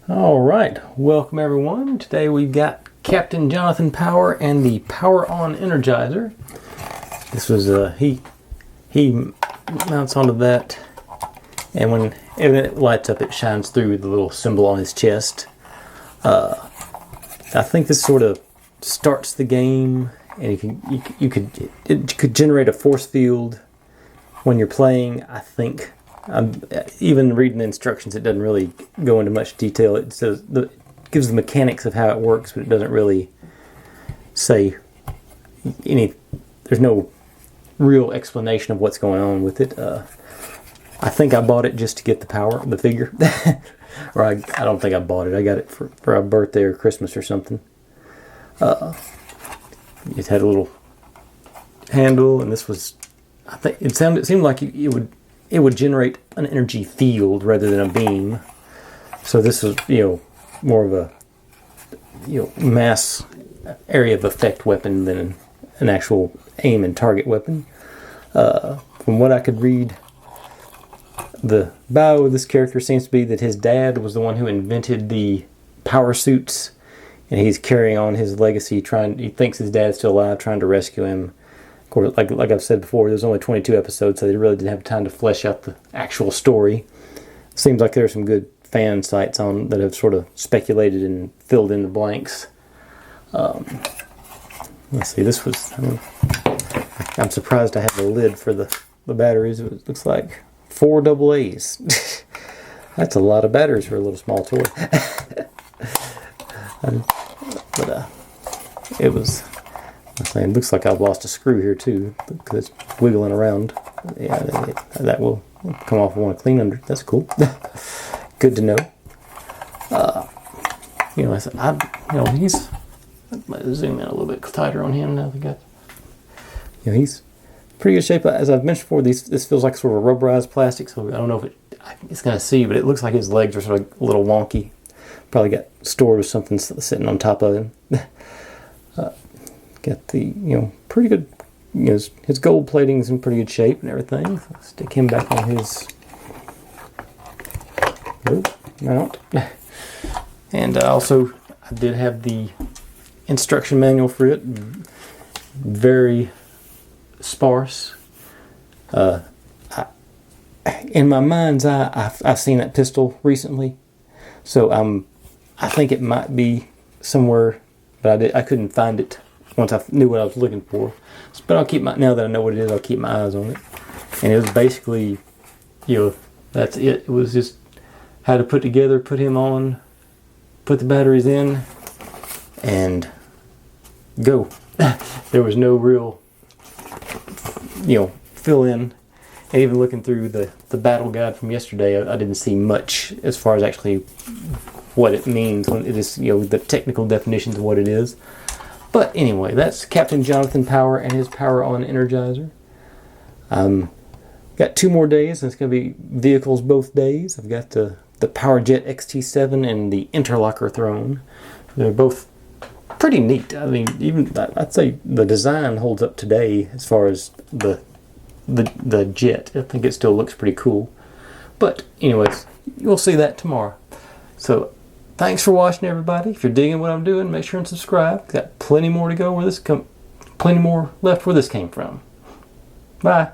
All right, welcome everyone. Today we've got Captain Jonathan Power and the Power On Energizer. This was he mounts onto that, and when it lights up, it shines through the little symbol on his chest. I think this sort of starts the game, and it could generate a force field when you're playing. I think. Even reading the instructions, it doesn't really go into much detail. It says it gives the mechanics of how it works, but it doesn't really say any. There's no real explanation of what's going on with it. I think I bought it just to get the figure, or I don't think I bought it. I got it for a birthday or Christmas or something. It had a little handle, and this was. I think it seemed like it would generate an energy field rather than a beam. So this was, more of a, mass area of effect weapon than an actual aim and target weapon. From what I could read, the bio of this character seems to be that his dad was the one who invented the power suits, and he's carrying on his legacy. He thinks his dad's still alive, trying to rescue him. Of course, like I've said before, there's only 22 episodes, so they really didn't have time to flesh out the actual story. Seems like there are some good fan sites on that have sort of speculated and filled in the blanks. Let's see, this was. I'm surprised I have the lid for the batteries. It looks like 4 AA's. That's a lot of batteries for a little small toy. But it was. It looks like I've lost a screw here too, because it's wiggling around. Yeah, that will come off. I want to clean under. That's cool. Good to know. He's. Let's zoom in a little bit tighter on him now. He's pretty good shape. As I've mentioned before, this feels like sort of a rubberized plastic, so I don't know if it's going to see, but it looks like his legs are sort of a little wonky. Probably got stored with something sitting on top of him. Got the, pretty good, his gold plating's in pretty good shape and everything. So stick him back on his mount. And also, I did have the instruction manual for it. Very sparse. In my mind's eye, I've seen that pistol recently. So I think it might be somewhere, but I couldn't find it once I knew what I was looking for. But now that I know what it is, I'll keep my eyes on it. And it was basically, that's it. It was just how to put him on, put the batteries in, and go. There was no real, fill in. And even looking through the battle guide from yesterday, I didn't see much as far as actually what it means when it is, the technical definitions of what it is. But anyway, that's Captain Jonathan Power and his Power On Energizer. Got 2 more days, and it's going to be vehicles both days. I've got the Power Jet XT7 and the Interlocker Throne. They're both pretty neat. I mean, I'd say the design holds up today as far as the jet. I think it still looks pretty cool. But anyways, you'll see that tomorrow. So thanks for watching, everybody. If you're digging what I'm doing, make sure and subscribe. Got plenty more to go plenty more left where this came from. Bye.